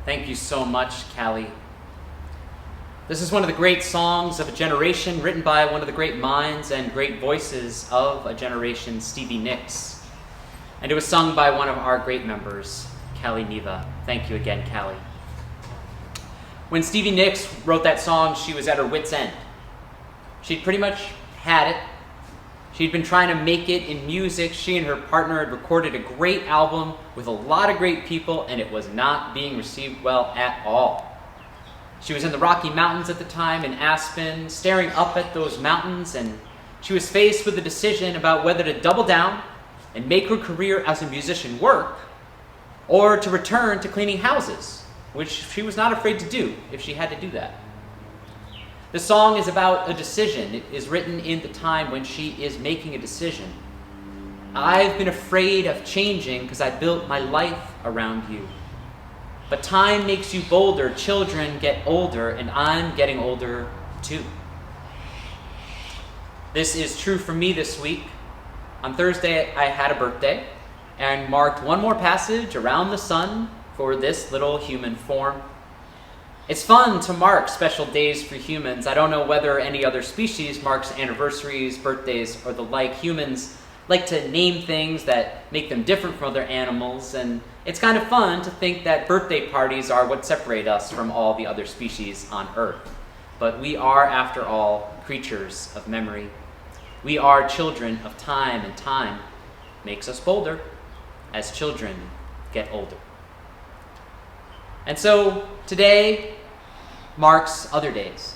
Thank you so much, Callie. This is one of the great songs of a generation, written by one of the great minds and great voices of a generation, Stevie Nicks. And it was sung by one of our great members, Callie Neva. Thank you again, Callie. When Stevie Nicks wrote that song, she was at her wit's end. She'd pretty much had it. She'd been trying to make it in music. She and her partner had recorded a great album with a lot of great people, and it was not being received well at all. She was in the Rocky Mountains at the time, in Aspen, staring up at those mountains, and she was faced with a decision about whether to double down and make her career as a musician work, or to return to cleaning houses, which she was not afraid to do if she had to do that. The song is about a decision. It is written in the time when she is making a decision. I've been afraid of changing because I built my life around you. But time makes you bolder. Children get older, and I'm getting older too. This is true for me this week. On Thursday, I had a birthday and marked one more passage around the sun for this little human form. It's fun to mark special days for humans. I don't know whether any other species marks anniversaries, birthdays, or the like. Humans like to name things that make them different from other animals, and it's kind of fun to think that birthday parties are what separate us from all the other species on Earth. But we are, after all, creatures of memory. We are children of time, and time makes us bolder as children get older. And so today marks other days.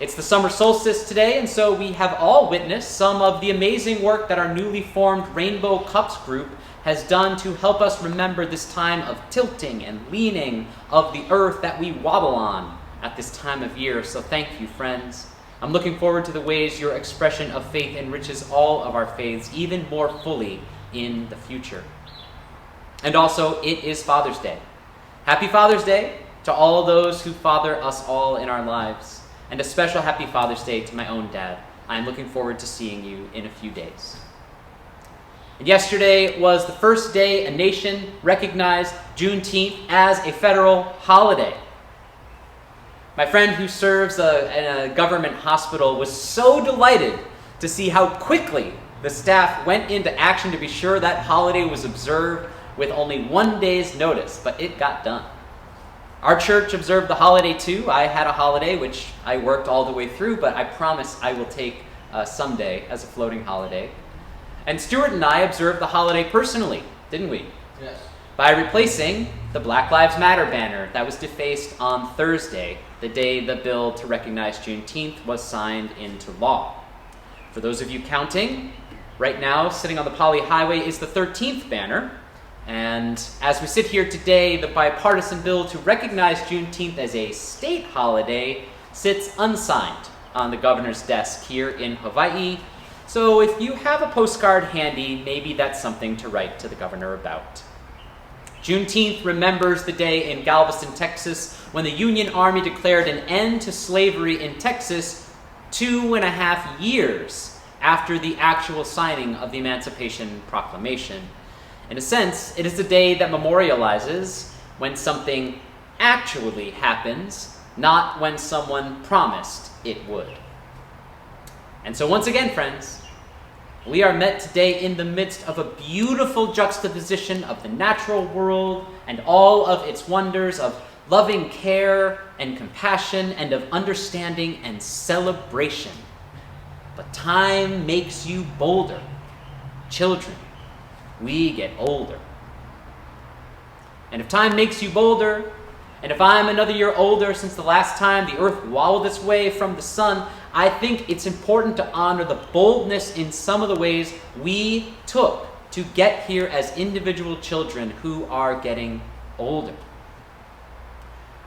It's the Summer Solstice today, and so we have all witnessed some of the amazing work that our newly formed Rainbow CUUPS group has done to help us remember this time of tilting and leaning of the earth that we wobble on at this time of year. So thank you, friends. I'm looking forward to the ways your expression of faith enriches all of our faiths even more fully in the future. And also, it is Father's Day. Happy Father's Day to all those who father us all in our lives. And a special Happy Father's Day to my own dad. I'm looking forward to seeing you in a few days. And yesterday was the first day a nation recognized Juneteenth as a federal holiday. My friend who serves in a government hospital was so delighted to see how quickly the staff went into action to be sure that holiday was observed with only 1 day's notice, but it got done. Our church observed the holiday too. I had a holiday which I worked all the way through, but I promise I will take someday as a floating holiday. And Stuart and I observed the holiday personally, didn't we? Yes. By replacing the Black Lives Matter banner that was defaced on Thursday, the day the bill to recognize Juneteenth was signed into law. For those of you counting, right now sitting on the Poly Highway is the 13th banner. And as we sit here today, the bipartisan bill to recognize Juneteenth as a state holiday sits unsigned on the governor's desk here in Hawaii. So if you have a postcard handy, maybe that's something to write to the governor about. Juneteenth remembers the day in Galveston, Texas, when the Union Army declared an end to slavery in Texas 2.5 years after the actual signing of the Emancipation Proclamation. In a sense, it is a day that memorializes when something actually happens, not when someone promised it would. And so once again, friends, we are met today in the midst of a beautiful juxtaposition of the natural world and all of its wonders of loving care and compassion and of understanding and celebration. But time makes you bolder. Children, we get older. And if time makes you bolder, and if I'm another year older since the last time the earth wobbled its way from the sun, I think it's important to honor the boldness in some of the ways we took to get here as individual children who are getting older.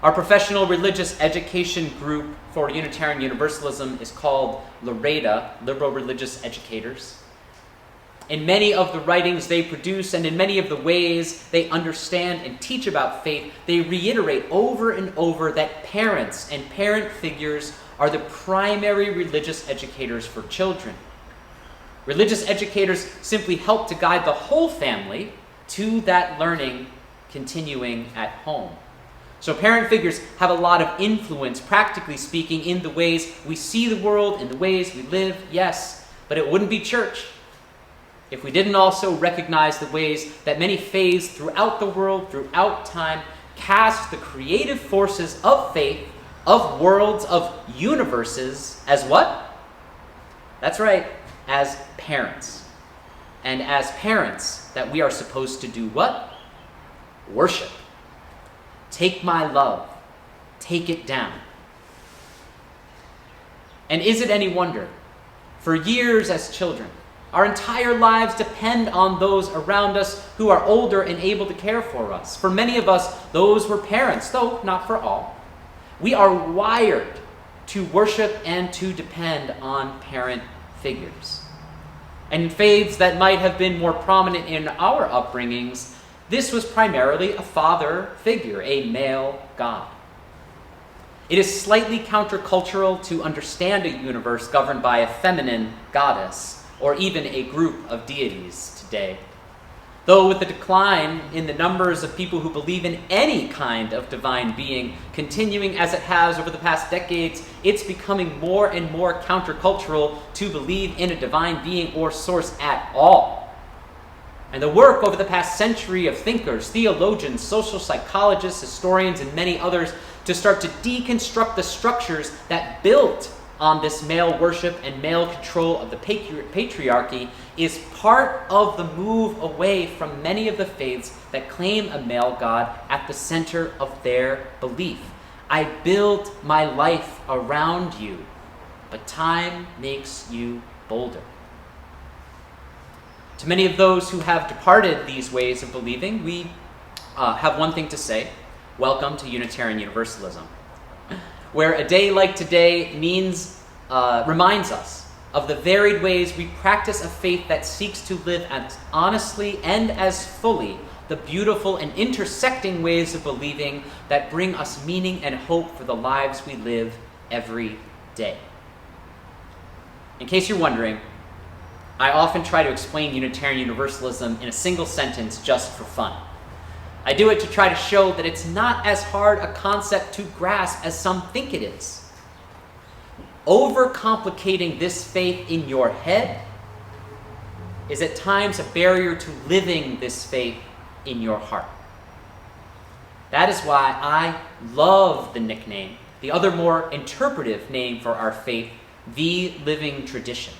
Our professional religious education group for Unitarian Universalism is called LREDA, Liberal Religious Educators. In many of the writings they produce and in many of the ways they understand and teach about faith, they reiterate over and over that parents and parent figures are the primary religious educators for children. Religious educators simply help to guide the whole family to that learning continuing at home. So parent figures have a lot of influence, practically speaking, in the ways we see the world, in the ways we live, yes, but it wouldn't be church if we didn't also recognize the ways that many faiths throughout the world, throughout time, cast the creative forces of faith, of worlds, of universes, as what? That's right, as parents. And as parents, that we are supposed to do what? Worship. Take my love. Take it down. And is it any wonder? For years as children, our entire lives depend on those around us who are older and able to care for us. For many of us, those were parents, though not for all. We are wired to worship and to depend on parent figures. And in faiths that might have been more prominent in our upbringings, this was primarily a father figure, a male god. It is slightly countercultural to understand a universe governed by a feminine goddess, or even a group of deities today. Though with the decline in the numbers of people who believe in any kind of divine being continuing as it has over the past decades, it's becoming more and more countercultural to believe in a divine being or source at all. And the work over the past century of thinkers, theologians, social psychologists, historians, and many others to start to deconstruct the structures that built on this male worship and male control of the patriarchy is part of the move away from many of the faiths that claim a male god at the center of their belief. I build my life around you, but time makes you bolder. To many of those who have departed these ways of believing, we have one thing to say: welcome to Unitarian Universalism, where a day like today reminds us of the varied ways we practice a faith that seeks to live as honestly and as fully the beautiful and intersecting ways of believing that bring us meaning and hope for the lives we live every day. In case you're wondering, I often try to explain Unitarian Universalism in a single sentence just for fun. I do it to try to show that it's not as hard a concept to grasp as some think it is. Overcomplicating this faith in your head is at times a barrier to living this faith in your heart. That is why I love the nickname, the other more interpretive name for our faith, the living tradition.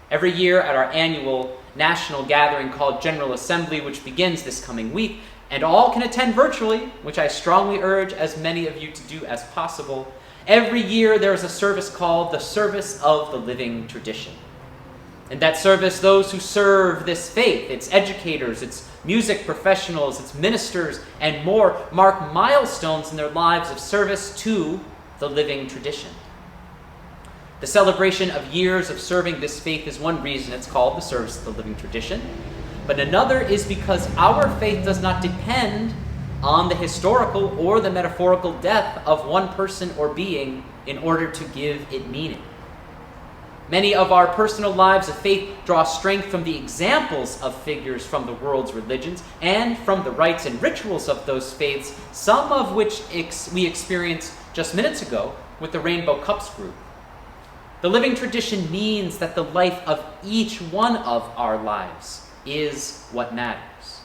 Every year at our annual national gathering called General Assembly, which begins this coming week, and all can attend virtually, which I strongly urge as many of you to do as possible, every year there is a service called the Service of the Living Tradition. In that service, those who serve this faith, its educators, its music professionals, its ministers, and more, mark milestones in their lives of service to the living tradition. The celebration of years of serving this faith is one reason it's called the Service of the Living Tradition, but another is because our faith does not depend on the historical or the metaphorical death of one person or being in order to give it meaning. Many of our personal lives of faith draw strength from the examples of figures from the world's religions and from the rites and rituals of those faiths, some of which we experienced just minutes ago with the Rainbow CUUPS group. The living tradition means that the life of each one of our lives is what matters.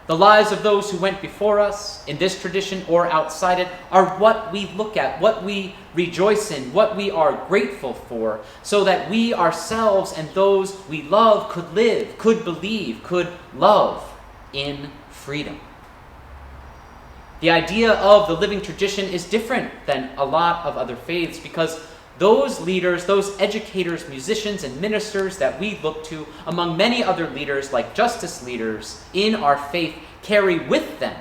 The lives of those who went before us, in this tradition or outside it, are what we look at, what we rejoice in, what we are grateful for, so that we ourselves and those we love could live, could believe, could love in freedom. The idea of the living tradition is different than a lot of other faiths because those leaders, those educators, musicians, and ministers that we look to, among many other leaders like justice leaders in our faith, carry with them,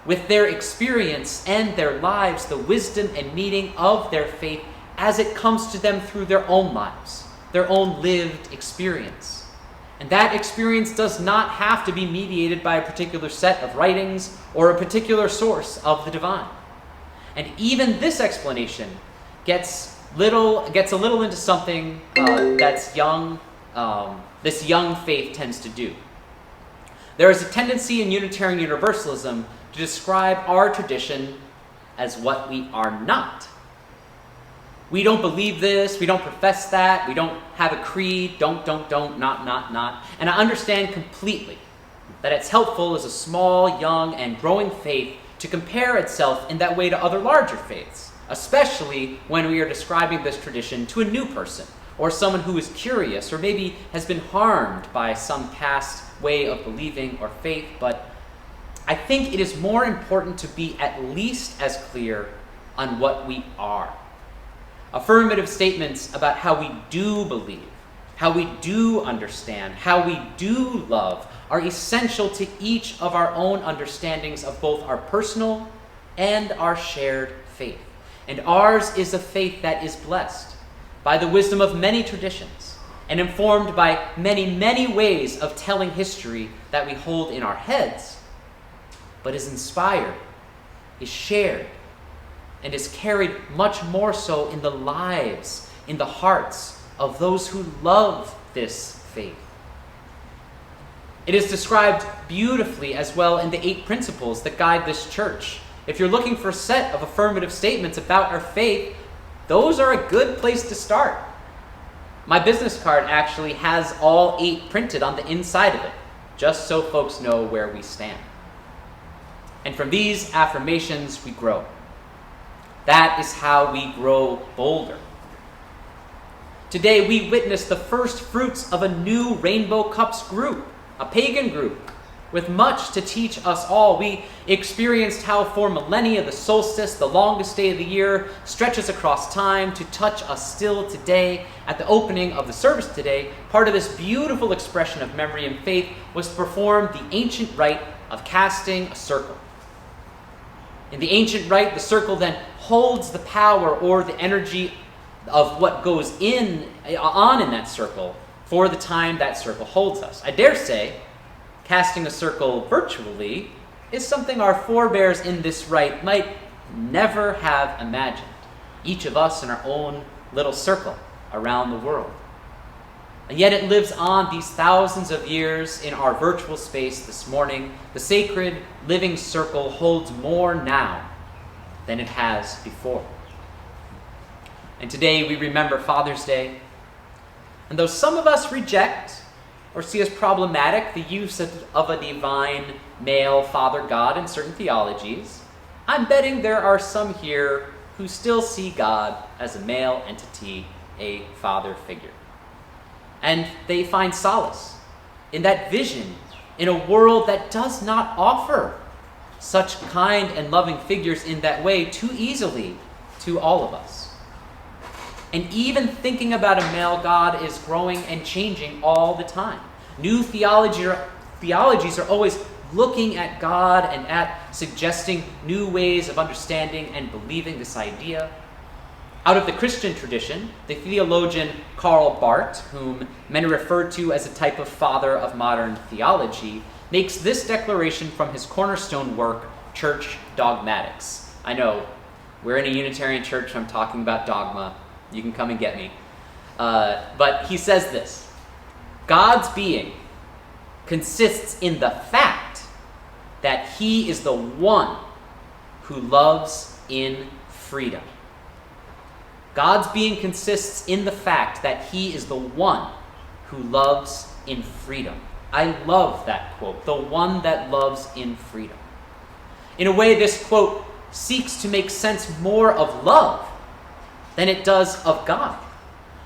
with their experience and their lives, the wisdom and meaning of their faith as it comes to them through their own lives, their own lived experience. And that experience does not have to be mediated by a particular set of writings or a particular source of the divine. And even this explanation gets a little into something that's young, this young faith tends to do. There is a tendency in Unitarian Universalism to describe our tradition as what we are not. We don't believe this, we don't profess that, we don't have a creed, don't, not. And I understand completely that it's helpful as a small, young, and growing faith to compare itself in that way to other larger faiths, especially when we are describing this tradition to a new person, or someone who is curious, or maybe has been harmed by some past way of believing or faith. But I think it is more important to be at least as clear on what we are. Affirmative statements about how we do believe, how we do understand, how we do love are essential to each of our own understandings of both our personal and our shared faith. And ours is a faith that is blessed by the wisdom of many traditions and informed by many, many ways of telling history that we hold in our heads, but is inspired, is shared, and is carried much more so in the lives, in the hearts of those who love this faith. It is described beautifully as well in the 8 principles that guide this church. If you're looking for a set of affirmative statements about our faith, those are a good place to start. My business card actually has all 8 printed on the inside of it, just so folks know where we stand. And from these affirmations, we grow. That is how we grow bolder. Today, we witness the first fruits of a new Rainbow CUUPS group, a pagan group, with much to teach us all. We experienced how for millennia the solstice, the longest day of the year, stretches across time to touch us still today. At the opening of the service today, part of this beautiful expression of memory and faith was to perform the ancient rite of casting a circle. In the ancient rite, the circle then holds the power or the energy of what goes on in that circle for the time that circle holds us. I dare say, casting a circle virtually is something our forebears in this rite might never have imagined. Each of us in our own little circle around the world. And yet it lives on these thousands of years in our virtual space this morning. The sacred living circle holds more now than it has before. And today we remember Father's Day. And though some of us reject or see as problematic the use of a divine male father God in certain theologies, I'm betting there are some here who still see God as a male entity, a father figure. And they find solace in that vision in a world that does not offer such kind and loving figures in that way too easily to all of us. And even thinking about a male God is growing and changing all the time. New theologies are always looking at God and at suggesting new ways of understanding and believing this idea. Out of the Christian tradition, the theologian Karl Barth, whom many refer to as a type of father of modern theology, makes this declaration from his cornerstone work, Church Dogmatics. I know, we're in a Unitarian church, so I'm talking about dogma. You can come and get me. But he says this: God's being consists in the fact that he is the one who loves in freedom. God's being consists in the fact that he is the one who loves in freedom. I love that quote, the one that loves in freedom. In a way, this quote seeks to make sense more of love than it does of God.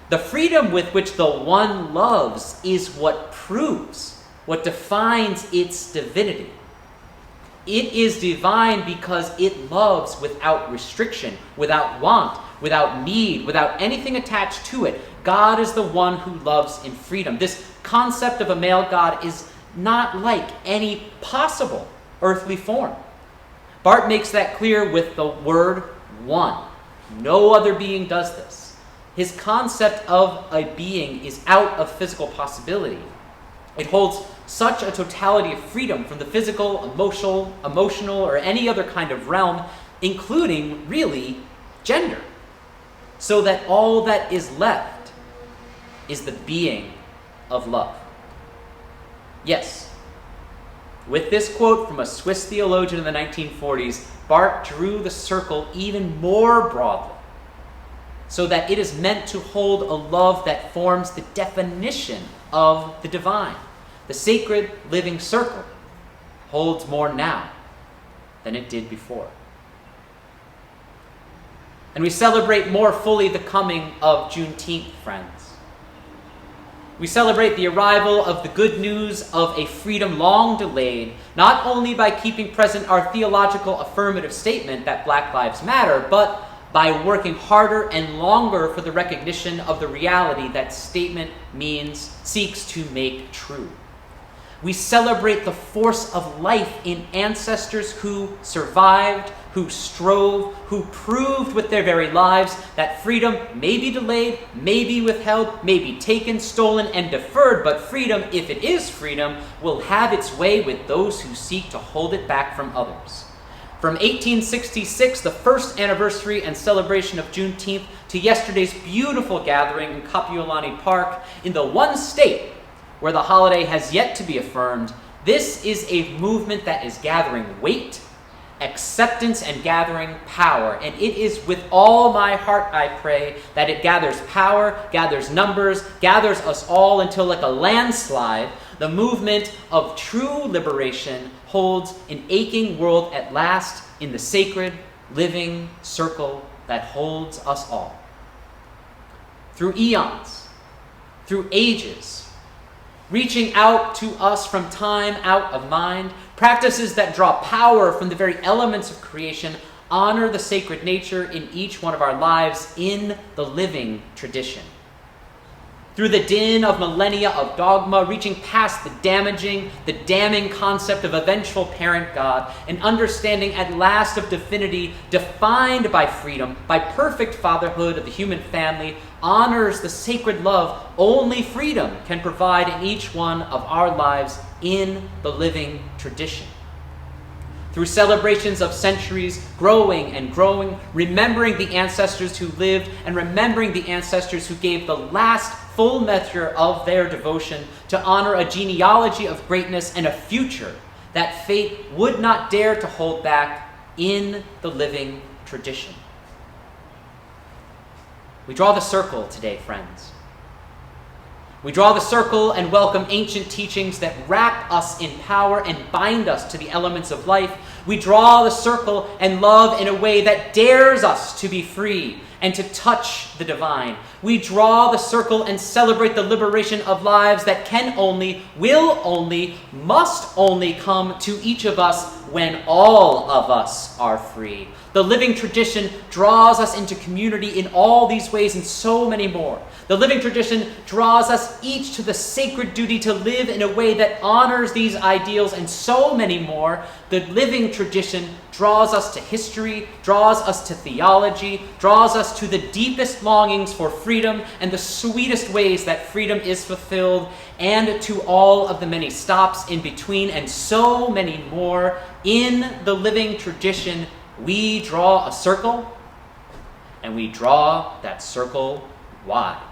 The freedom with which the one loves is what proves, what defines its divinity. It is divine because it loves without restriction, without want, without need, without anything attached to it. God is the one who loves in freedom. This concept of a male God is not like any possible earthly form. Barth makes that clear with the word one. No other being does this. His concept of a being is out of physical possibility. It holds such a totality of freedom from the physical, emotional, or any other kind of realm, including, really, gender, so that all that is left is the being of love. Yes, With this quote from a Swiss theologian in the 1940s, Barth drew the circle even more broadly, so that it is meant to hold a love that forms the definition of the divine. The sacred living circle holds more now than it did before. And we celebrate more fully the coming of Juneteenth, friends. We celebrate the arrival of the good news of a freedom long delayed, not only by keeping present our theological affirmative statement that Black Lives Matter, but by working harder and longer for the recognition of the reality that statement seeks to make true. We celebrate the force of life in ancestors who survived, who strove, who proved with their very lives that freedom may be delayed, may be withheld, may be taken, stolen, and deferred, but freedom, if it is freedom, will have its way with those who seek to hold it back from others. From 1866, the first anniversary and celebration of Juneteenth, to yesterday's beautiful gathering in Kapiolani Park, in the one state where the holiday has yet to be affirmed, this is a movement that is gathering weight, acceptance, and gathering power. And it is with all my heart, I pray, that it gathers power, gathers numbers, gathers us all until, like a landslide, the movement of true liberation holds an aching world at last in the sacred, living circle that holds us all. Through eons, through ages, reaching out to us from time out of mind, practices that draw power from the very elements of creation honor the sacred nature in each one of our lives in the living tradition. Through the din of millennia of dogma, reaching past the damning concept of eventual parent God, an understanding at last of divinity defined by freedom, by perfect fatherhood of the human family, honors the sacred love only freedom can provide in each one of our lives in the living tradition. Through celebrations of centuries, growing and growing, remembering the ancestors who lived and remembering the ancestors who gave the last full measure of their devotion to honor a genealogy of greatness and a future that fate would not dare to hold back in the living tradition. We draw the circle today, friends. We draw the circle and welcome ancient teachings that wrap us in power and bind us to the elements of life. We draw the circle and love in a way that dares us to be free and to touch the divine. We draw the circle and celebrate the liberation of lives that can only, will only, must only come to each of us when all of us are free. The living tradition draws us into community in all these ways and so many more. The living tradition draws us each to the sacred duty to live in a way that honors these ideals and so many more. The living tradition draws us to history, draws us to theology, draws us to the deepest longings for freedom and the sweetest ways that freedom is fulfilled, and to all of the many stops in between and so many more. In the living tradition, we draw a circle, and we draw that circle wide.